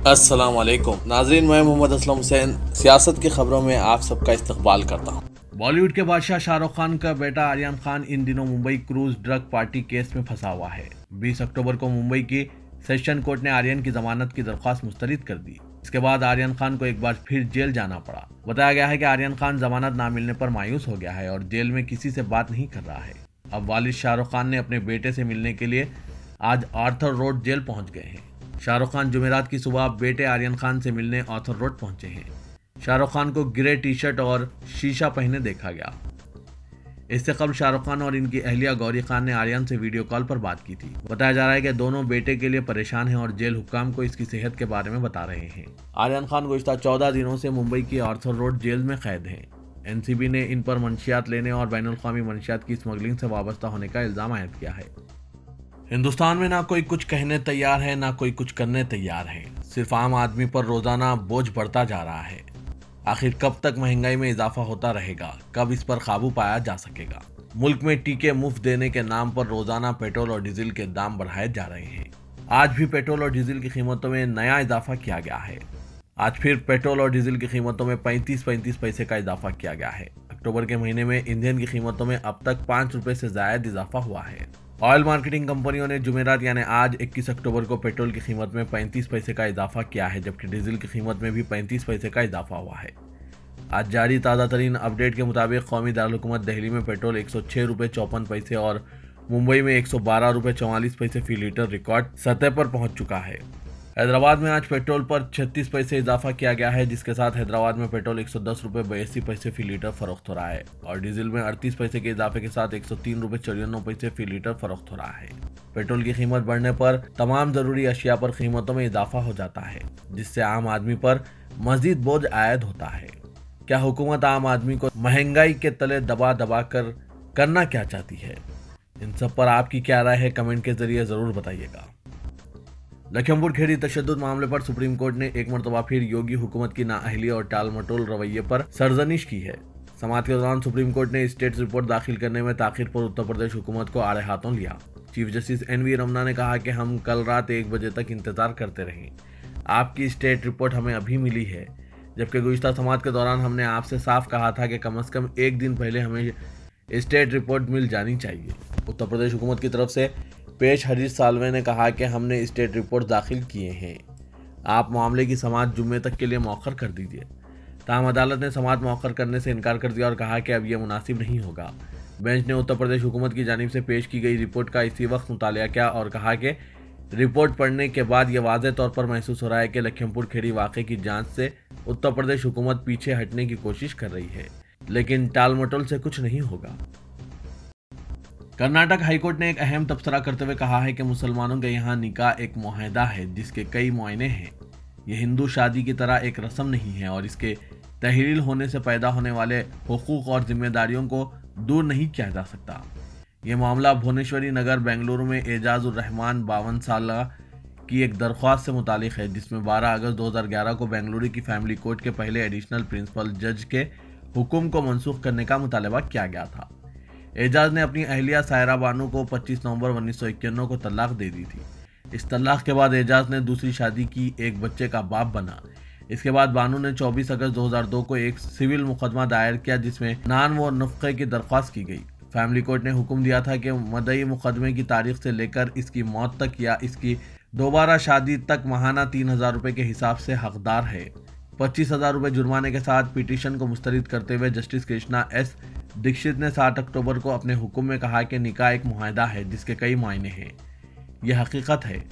अस्सलाम वालेकुम नाजरीन, मैं मोहम्मद असलम हुसैन सियासत की खबरों में आप सबका इस्तकबाल करता हूँ। बॉलीवुड के बादशाह शाहरुख खान का बेटा आर्यन खान इन दिनों Mumbai cruise drug party case में फंसा हुआ है। 20 अक्टूबर को मुंबई की सेशन कोर्ट ने आर्यन की जमानत की दरख्वास्त मुस्तरद कर दी। इसके बाद आर्यन खान को एक बार फिर जेल जाना पड़ा। बताया गया है कि आर्यन खान जमानत ना मिलने पर मायूस हो गया है और जेल में किसी से बात नहीं कर रहा है। अब वालिद शाहरुख खान ने अपने बेटे से मिलने के लिए आज आर्थर रोड जेल पहुंच गए हैं। शाहरुख खान जुमेरात की सुबह बेटे आर्यन खान से मिलने आर्थर रोड पहुंचे हैं। शाहरुख खान को ग्रे टी शर्ट और शीशा पहने देखा गया। इससे कबल शाहरुख खान और इनकी अहलिया गौरी खान ने आर्यन से वीडियो कॉल पर बात की थी। बताया जा रहा है कि दोनों बेटे के लिए परेशान हैं और जेल हुक्काम को इसकी सेहत के बारे में बता रहे हैं। आर्यन खान गुज़िश्ता 14 दिनों से मुंबई की आर्थर रोड जेल में कैद हैं। एनसीबी ने इन पर मंशियात लेने और बैनुल-अक़वामी मंशियात की स्मगलिंग से वाबस्ता होने का इल्जाम आयद किया है। हिंदुस्तान में ना कोई कुछ कहने तैयार है, ना कोई कुछ करने तैयार है। सिर्फ आम आदमी पर रोजाना बोझ बढ़ता जा रहा है। आखिर कब तक महंगाई में इजाफा होता रहेगा? कब इस पर काबू पाया जा सकेगा? मुल्क में टीके मुफ्त देने के नाम पर रोजाना पेट्रोल और डीजल के दाम बढ़ाए जा रहे हैं। आज भी पेट्रोल और डीजल की कीमतों में नया इजाफा किया गया है। आज फिर पेट्रोल और डीजल की कीमतों में 35 पैसे का इजाफा किया गया है। अक्टूबर के महीने में ईंधन की कीमतों में अब तक 5 रुपए से जायद इजाफा हुआ है। ऑयल मार्केटिंग कंपनियों ने जुमेरात यानी आज 21 अक्टूबर को पेट्रोल की कीमत में 35 पैसे का इजाफा किया है, जबकि डीजल की कीमत में भी 35 पैसे का इजाफा हुआ है। आज जारी ताज़ा तरीन अपडेट के मुताबिक कौमी दारुल-हुकूमत दिल्ली में पेट्रोल 106 रुपये 54 पैसे और मुंबई में 112 रुपये 44 पैसे फी लीटर रिकॉर्ड सतह पर पहुंच चुका है। हैदराबाद में आज पेट्रोल पर 36 पैसे इजाफा किया गया है, जिसके साथ हैदराबाद में पेट्रोल 110 रुपये 82 पैसे फी लीटर फरोख्त हो रहा है और डीजल में 38 पैसे के इजाफे के साथ 103 रुपये 94 पैसे फी लीटर फरोख्त हो रहा है। पेट्रोल की कीमत बढ़ने पर तमाम जरूरी अशिया पर कीमतों में इजाफा हो जाता है, जिससे आम आदमी पर मजीद बोझ आयद होता है। क्या हुकूमत आम आदमी को महंगाई के तले दबा दबा कर करना क्या चाहती है? इन सब पर आपकी क्या राय है? कमेंट के जरिए जरूर बताइएगा। लखीमपुर खेड़ी तशद्दुद मामले पर सुप्रीम कोर्ट ने एक मरतबा फिर योगी हुकूमत की नाअहली और टाल मटोल रवैये पर सरजनिश की है। समाअत के दौरान सुप्रीम कोर्ट ने स्टेट रिपोर्ट दाखिल करने में ताखिर पर उत्तर प्रदेश हुकूमत को आड़े हाथों लिया। चीफ जस्टिस NV रमना ने कहा कि हम कल रात 1 बजे तक इंतजार करते रहे। आपकी स्टेट रिपोर्ट हमें अभी मिली है, जबकि गुज़िश्ता समाअत के दौरान हमने आपसे साफ कहा था कि कम से कम 1 दिन पहले हमें स्टेट रिपोर्ट मिल जानी चाहिए। उत्तर प्रदेश हुकूमत की तरफ से पेश हरीश साल्वे ने कहा कि हमने स्टेट रिपोर्ट दाखिल किए हैं, आप मामले की समाअत जुम्मे तक के लिए मौखर कर दीजिए। ताहम अदालत ने समाअत मौखर करने से इनकार कर दिया और कहा कि अब यह मुनासिब नहीं होगा। बेंच ने उत्तर प्रदेश हुकूमत की जानिब से पेश की गई रिपोर्ट का इसी वक्त मुतालिया किया और कहा कि रिपोर्ट पढ़ने के बाद यह वाज़ेह तौर पर महसूस हो रहा है कि लखीमपुर खेड़ी वाक़े की जाँच से उत्तर प्रदेश हुकूमत पीछे हटने की कोशिश कर रही है, लेकिन टाल मटोल से कुछ नहीं होगा। कर्नाटक हाईकोर्ट ने एक अहम तबसरा करते हुए कहा है कि मुसलमानों के यहाँ निकाह एक मुआहदा है जिसके कई मुआयने हैं। यह हिंदू शादी की तरह एक रस्म नहीं है और इसके तहलील होने से पैदा होने वाले हुकूक और जिम्मेदारियों को दूर नहीं किया जा सकता। यह मामला भुवनेश्वरी नगर बेंगलुरु में एजाजुर रहमान 52 साल की एक दरख्वास्त से मुतालिक है, जिसमें 12 अगस्त 2011 को बेंगलुरु की फैमिली कोर्ट के पहले एडिशनल प्रिंसिपल जज के हुक्म को मनसूख करने का मुतालबा किया गया था। एजाज ने अपनी अहलिया सायरा बानू को 25 नवंबर 1991 को तलाक दे दी थी। इस तलाक के बाद एजाज ने दूसरी शादी की, एक बच्चे का बाप बना। इसके बाद बानू ने 24 अगस्त 2002 को एक सिविल मुकदमा दायर किया, जिसमें नान व नफ़क़े की दरख्वास्त की गई। फैमिली कोर्ट ने हुक्म दिया था कि मदई मुकदमे की तारीख से लेकर इसकी मौत तक या इसकी दोबारा शादी तक माहाना 3000 रुपये के हिसाब से हकदार है। 25,000 रुपये जुर्माने के साथ पिटीशन को मुस्तरद करते हुए जस्टिस कृष्णा S दीक्षित ने 7 अक्टूबर को अपने हुक्म में कहा कि निकाह एक मुआहदा है जिसके कई मायने हैं। यह हकीकत है।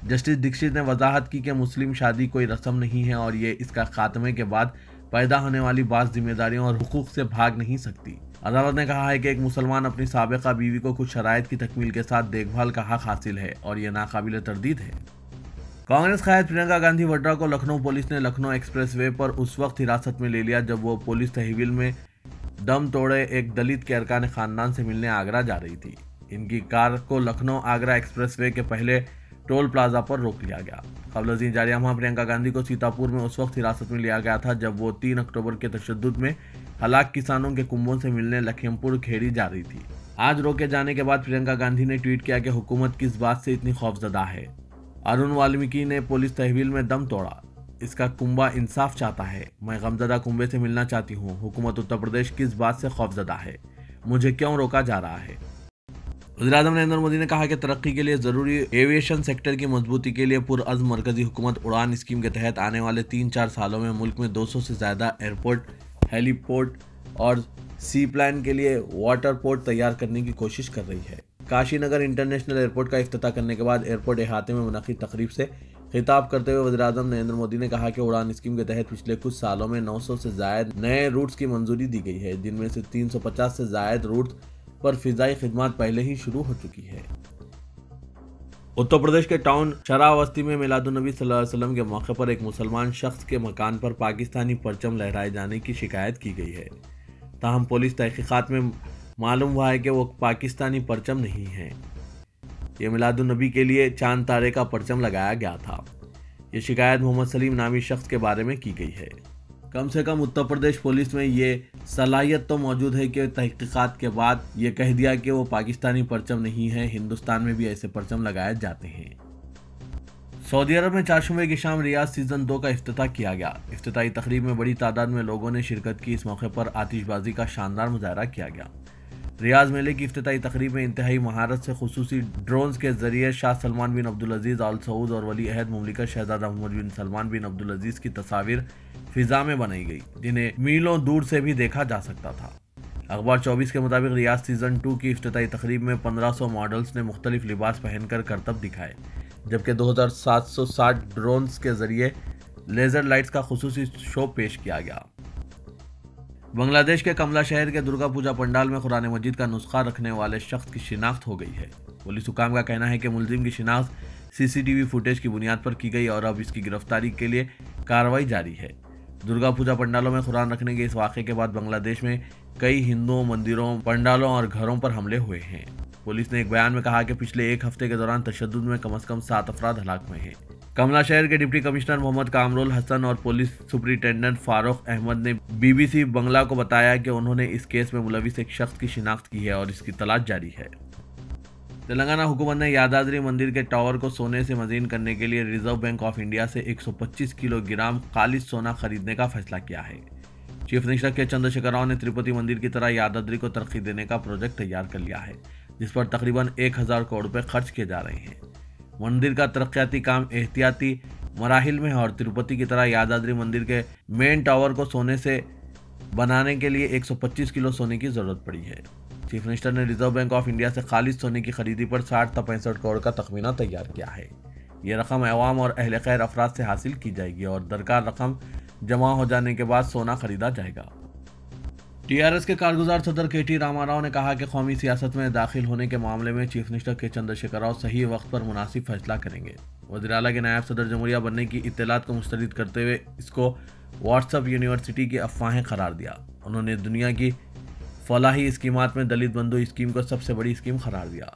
जस्टिस दीक्षित ने वजाहत की कि मुस्लिम शादी कोई रस्म नहीं है और ये इसका खात्मे के बाद पैदा होने वाली बाज़ जिम्मेदारियों और हुकूक से भाग नहीं सकती। अदालत ने कहा है कि एक मुसलमान अपनी साबिका बीवी को कुछ शराइत की तकमील के साथ देखभाल का हक हासिल है और यह नाकाबिल तरदीद है। कांग्रेस कायद प्रियंका गांधी वड्रा को लखनऊ पुलिस ने लखनऊ एक्सप्रेस वे पर उस वक्त हिरासत में ले लिया जब वो पुलिस तहवील में दम तोड़े एक दलित के अरकान खानदान से मिलने आगरा जा रही थी। इनकी कार को लखनऊ आगरा एक्सप्रेस वे के पहले टोल प्लाजा पर रोक लिया गया। क़ब्ल जारिया माह प्रियंका गांधी को सीतापुर में उस वक्त हिरासत में लिया गया था जब वो 3 अक्टूबर के तशद्दुद में हलाक किसानों के कुंभों से मिलने लखीमपुर खेड़ी जा रही थी। आज रोके जाने के बाद प्रियंका गांधी ने ट्वीट किया कि हुकूमत किस बात से इतनी खौफजदा है। अरुण वाल्मीकि ने पुलिस तहवील में दम तोड़ा, इसका कुंबा इंसाफ चाहता है। मैं गमजदा कुंबे से मिलना चाहती हूँ। हुकूमत उत्तर प्रदेश किस बात से खौफजदा है? मुझे क्यों रोका जा रहा है? वज़ीर-ए-आज़म नरेंद्र मोदी ने कहा कि तरक्की के लिए जरूरी एविएशन सेक्टर की मजबूती के लिए पुरअज़्म मरकजी हुकूमत उड़ान स्कीम के तहत आने वाले 3-4 सालों में मुल्क में 200 से ज़्यादा एयरपोर्ट, हेलीपोर्ट और सी प्लान के लिए वाटर पोर्ट तैयार करने की कोशिश कर रही है। काशीनगर इंटरनेशनल एयरपोर्ट का इफ्तिताह करने के बाद एयरपोर्ट अहाते में मुनक़िद तकरीब से खिताब करते हुए वज़ीर-ए-आज़म नरेंद्र मोदी ने कहा कि उड़ान स्कीम के तहत पिछले कुछ सालों में 900 से ज़ायद नए रूट्स की मंजूरी दी गई है, जिनमें से 350 से ज़ायद रूट्स पर फिजाई खिदमत पहले ही शुरू हो चुकी है। उत्तर प्रदेश के टाउन शरावस्ती में मिलादुन्नबी सल्लल्लाहु अलैहि वसल्लम के मौके पर एक मुसलमान शख्स के मकान पर पाकिस्तानी परचम लहराए जाने की शिकायत की गई है। ताहम पुलिस तहकीकात में मालूम हुआ है कि वो पाकिस्तानी परचम नहीं है। ये मिलादुन्नबी के लिए चांद तारे का परचम लगाया गया था। ये शिकायत मोहम्मद सलीम नामी शख्स के बारे में की गई है। कम से कम उत्तर प्रदेश पुलिस में ये सलाहियत तो मौजूद है कि तहकीकात के बाद ये कह दिया कि वो पाकिस्तानी परचम नहीं है। हिंदुस्तान में भी ऐसे परचम लगाए जाते हैं। सऊदी अरब में चारशंबे की शाम रियाज सीजन 2 का इफ्तिताह किया गया। इफ्तिताही तकरीब में बड़ी तादाद में लोगों ने शिरकत की। इस मौके पर आतिशबाजी का शानदार मुजाहरा किया गया। रियाज मेले की इफ्तिताही तकरीब में इंतहाई महारत से खुसूसी ड्रोन्स के जरिए शाह सलमान बिन अब्दुल अजीज आल सऊद और वली अहद मुमलिकत शहजादा मोहम्मद बिन सलमान बिन अब्दुल अजीज की तस्वीर फिजा में बनाई गई, जिन्हें मीलों दूर से भी देखा जा सकता था। अखबार 24 के मुताबिक रियाज सीजन 2 की इफ्तिताही तकरीब में 1500 मॉडल्स ने मुख्तलिफ लिबास पहनकर करतब दिखाए, जबकि 2760 ड्रोन्स के जरिए लेजर लाइट्स का खुसूसी शो पेश किया गया। बांग्लादेश के कमला शहर के दुर्गा पूजा पंडाल में कुरान मजीद का नुस्खा रखने वाले शख्स की शिनाख्त हो गई है। पुलिस हुकाम का कहना है कि मुलजिम की शिनाख्त सीसीटीवी फुटेज की बुनियाद पर की गई और अब इसकी गिरफ्तारी के लिए कार्रवाई जारी है। दुर्गा पूजा पंडालों में कुरान रखने के इस वाक़े के बाद बांग्लादेश में कई हिंदुओं, मंदिरों, पंडालों और घरों पर हमले हुए हैं। पुलिस ने एक बयान में कहा कि पिछले एक हफ्ते के दौरान तशद्दुद में कम से कम 7 अफराद हलाक हुए हैं। कमला शहर के डिप्टी कमिश्नर मोहम्मद कामरुल हसन और पुलिस सुपरिटेंडेंट फारूक अहमद ने BBC बंगला को बताया कि उन्होंने इस केस में मुलविस एक शख्स की शिनाख्त की है और इसकी तलाश जारी है। तेलंगाना हुकूमत ने यादाद्री मंदिर के टावर को सोने से मजीन करने के लिए रिजर्व बैंक ऑफ इंडिया से 125 किलोग्राम खालिस सोना खरीदने का फैसला किया है। चीफ मिनिस्टर के चंद्रशेखर राव ने तिरुपति मंदिर की तरह यादाद्री को तरक्की देने का प्रोजेक्ट तैयार कर लिया है, जिस पर तकरीबन 1000 करोड़ रुपए खर्च किए जा रहे हैं। मंदिर का तरक्याती काम एहतियाती मराहिल में है और तिरुपति की तरह यादाद्री मंदिर के मेन टावर को सोने से बनाने के लिए 125 किलो सोने की जरूरत पड़ी है। चीफ मिनिस्टर ने रिजर्व बैंक ऑफ इंडिया से खालिस सोने की खरीदी पर 60 से 65 करोड़ का तखमीना तैयार किया है। ये रकम अवाम और अहले खैर अफराद से हासिल की जाएगी और दरकार रकम जमा हो जाने के बाद सोना खरीदा जाएगा। TRS के कारगुजार सदर KT रामाराव ने कहा कि कौमी सियासत में दाखिल होने के मामले में चीफ मिनिस्टर के चंद्रशेखर राव सही वक्त पर मुनासिब फैसला करेंगे। वज़ीर आला के नायब सदर जमहूरिया बनने की इत्तलात को मुस्तरद करते हुए इसको व्हाट्सएप यूनिवर्सिटी की अफवाहें करार दिया। उन्होंने दुनिया की फलाही स्कीमात में दलित बंधु स्कीम को सबसे बड़ी स्कीम करार दिया।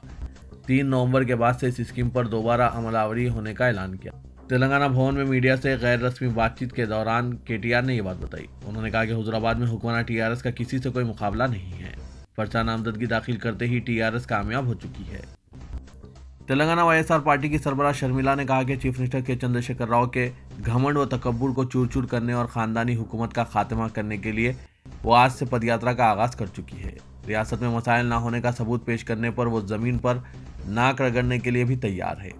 3 नवंबर के बाद से इस स्कीम पर दोबारा अमलावरी होने का ऐलान किया। तेलंगाना भवन में मीडिया से गैर रस्मी बातचीत के दौरान KTR ने यह बात बताई। उन्होंने कहा कि हुजूराबाद में हुक्मरान TRS का किसी से कोई मुकाबला नहीं है। पर्चा नामजदगी दाखिल करते ही TRS कामयाब हो चुकी है। तेलंगाना YSR पार्टी की सरबराह शर्मिला ने कहा कि चीफ मिनिस्टर के चंद्रशेखर राव के घमंड व तकब्बुर को चूर चूर करने और खानदानी हुकूमत का खात्मा करने के लिए वो आज से पदयात्रा का आगाज कर चुकी है। रियासत में मसाइल ना होने का सबूत पेश करने पर वो जमीन पर नाक रगड़ने के लिए भी तैयार है।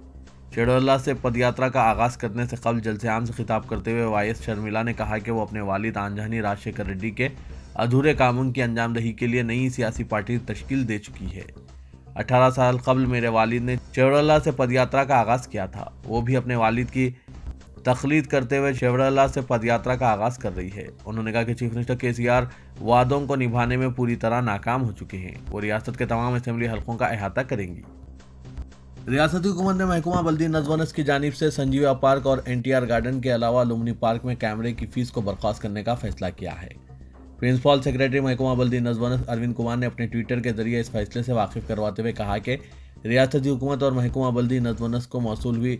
शेडोल्ला से पदयात्रा का आगाज करने से कबल जलसे आम से खिताब करते हुए YS शर्मिला ने कहा कि वो अपने वालिद आंजहानी राजशेखर रेड्डी के अधूरे कामों की अंजामदही के लिए नई सियासी पार्टी तश्कील दे चुकी है। 18 साल कबल मेरे वालिद ने शेवड़ला से पदयात्रा का आगाज किया था। वो भी अपने वालिद की तकलीद करते हुए शेवड़ला से पदयात्रा का आगाज कर रही है। उन्होंने कहा कि चीफ मिनिस्टर KCR वादों को निभाने में पूरी तरह नाकाम हो चुके हैं। वो रियासत के तमाम असेंबली हलकों का अहाता करेंगी। रियासती हुकूमत ने महकमा बल्दी नज़्म की जानिब से संजीवा पार्क और NTR गार्डन के अलावा लुम्बनी पार्क में कैमरे की फीस को बर्खास्त करने का फैसला किया है। प्रिंसिपल सेक्रेटरी महकमा बल्दी नज़्म अरविंद कुमार ने अपने ट्विटर के जरिए इस फैसले से वाकिफ करवाते हुए कहा कि रियासती हुकूमत और महकमा बल्दी नज़्म को मौसूल हुई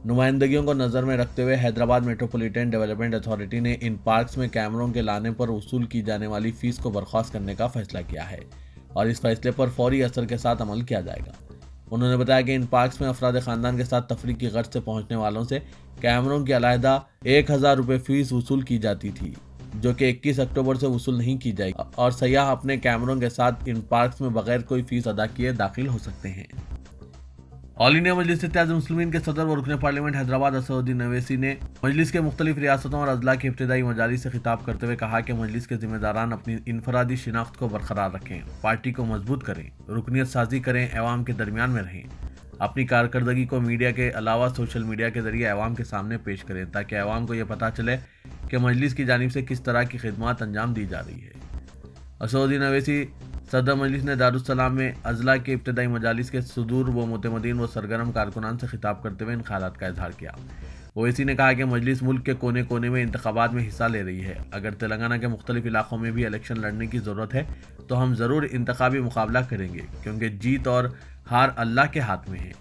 नुमाइंदगियों को नज़र में रखते हुए हैदराबाद मेट्रोपॉलिटन डेवलपमेंट अथॉरिटी ने इन पार्क्स में कैमरों के लाने पर वसूल की जाने वाली फीस को बर्खास्त करने का फैसला किया है और इस फैसले पर फौरी असर के साथ अमल किया जाएगा। उन्होंने बताया कि इन पार्क्स में अफराद खानदान के साथ तफरीह की गर्ज से पहुंचने वालों से कैमरों की अलहदा 1000 रुपये फीस वसूल की जाती थी, जो कि 21 अक्टूबर से वसूल नहीं की जाएगी और सयाह अपने कैमरों के साथ इन पार्क्स में बगैर कोई फीस अदा किए दाखिल हो सकते हैं। ऑल इंडिया मजलिस इत्तेहाद मुस्लिमीन के सदर व रुकन पार्लियामेंट हैदराबाद असदुद्दीन अवैसी ने मजलिस के मुख्तलिफ रियासतों और अजला की इब्तिदाई मजालिस से खिताब करते हुए कहा कि मजलिस के जिम्मेदारान अपनी इनफरादी शिनाख्त को बरकरार रखें, पार्टी को मजबूत करें, रुकनियत साजी करें, अवाम के दरमियान में रहें, अपनी कारकर्दगी को मीडिया के अलावा सोशल मीडिया के जरिए अवाम के सामने पेश करें ताकि अवाम को यह पता चले कि मजलिस की जानिब से किस तरह की खिदमत अंजाम दी जा रही है। असदुद्दीन अवैसी सदर मजलिस ने दारुस्सलाम में अजला के इब्तिदाई मजालिस के सुदूर व मुतमदीन व सरगर्म कारकुनान से खिताब करते हुए इन ख्यालात का इजहार किया। ओवैसी ने कहा कि मजलिस मुल्क के कोने कोने में इंतखाबात में हिस्सा ले रही है। अगर तेलंगाना के मुख्तलिफ इलाकों में भी इलेक्शन लड़ने की ज़रूरत है तो हम ज़रूर इंतखाबी मुकाबला करेंगे, क्योंकि जीत और हार अल्लाह के हाथ में है।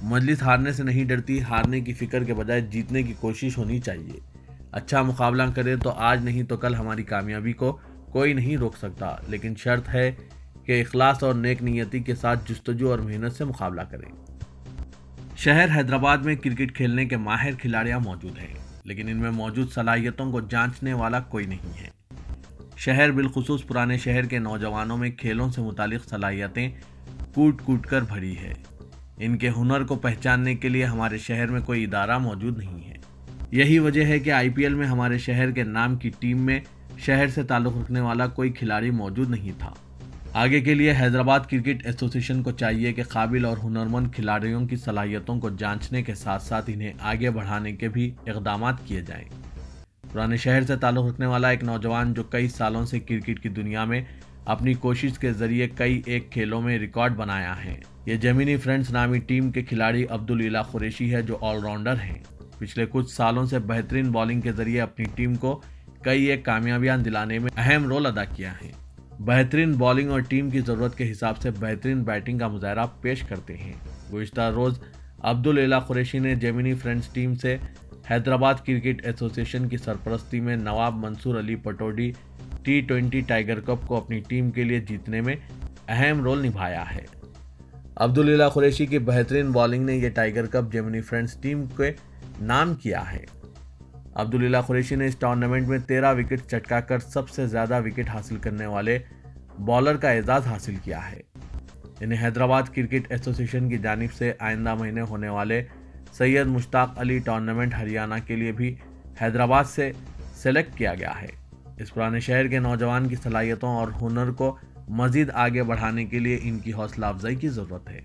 मजलिस हारने से नहीं डरती, हारने की फ़िक्र के बजाय जीतने की कोशिश होनी चाहिए। अच्छा मुकाबला करें तो आज नहीं तो कल हमारी कामयाबी को कोई नहीं रोक सकता, लेकिन शर्त है कि इखलास और नेक नियति के साथ जुस्तजू और मेहनत से मुकाबला करें। शहर हैदराबाद में क्रिकेट खेलने के माहिर खिलाड़ियां मौजूद हैं, लेकिन इनमें मौजूद सलाहियतों को जांचने वाला कोई नहीं है। शहर बिलखुसूस पुराने शहर के नौजवानों में खेलों से मुतालिक सलाहियतें कूट कूट कर भरी है। इनके हुनर को पहचानने के लिए हमारे शहर में कोई इदारा मौजूद नहीं है। यही वजह है कि IPL में हमारे शहर के नाम की टीम में शहर से ताल्लुक़ रखने वाला कोई खिलाड़ी मौजूद नहीं था। आगे के लिए हैदराबाद क्रिकेट एसोसिएशन को चाहिए कि काबिल और हुनरमंद खिलाड़ियों की सलाहियतों को जांचने के साथ साथ इन्हें आगे बढ़ाने के भी इक़दाम किए जाएं। पुराने शहर से ताल्लुक़ रखने वाला एक नौजवान जो कई सालों से क्रिकेट की दुनिया में अपनी कोशिश के जरिए कई एक खेलों में रिकॉर्ड बनाया है, ये जेमिनी फ्रेंड्स नामी टीम के खिलाड़ी अब्दुल इला कुरैशी है, जो ऑलराउंडर हैं। पिछले कुछ सालों से बेहतरीन बॉलिंग के जरिए अपनी टीम को कई एक कामयाबियां दिलाने में अहम रोल अदा किया है। बेहतरीन बॉलिंग और टीम की ज़रूरत के हिसाब से बेहतरीन बैटिंग का मुजाहरा पेश करते हैं। गुज़िश्ता रोज़ अब्दुल इला कुरैशी ने जेमिनी फ्रेंड्स टीम से हैदराबाद क्रिकेट एसोसिएशन की सरपरस्ती में Nawab Mansoor Ali Pataudi T20 tiger cup को अपनी टीम के लिए जीतने में अहम रोल निभाया है। अब्दुल इला कुरैशी की बेहतरीन बॉलिंग ने यह tiger cup Gemini friends team के नाम किया है। अब्दुल इला कुरैशी ने इस टूर्नामेंट में 13 विकेट चटकाकर सबसे ज़्यादा विकेट हासिल करने वाले बॉलर का एजाज़ हासिल किया है। इन्हें हैदराबाद क्रिकेट एसोसिएशन की जानिब से आइंदा महीने होने वाले सैयद मुश्ताक अली टूर्नामेंट हरियाणा के लिए भी हैदराबाद से सेलेक्ट किया गया है। इस पुराने शहर के नौजवान की सलाहियतों और हुनर को मज़ीद आगे बढ़ाने के लिए इनकी हौसला अफजाई की ज़रूरत है।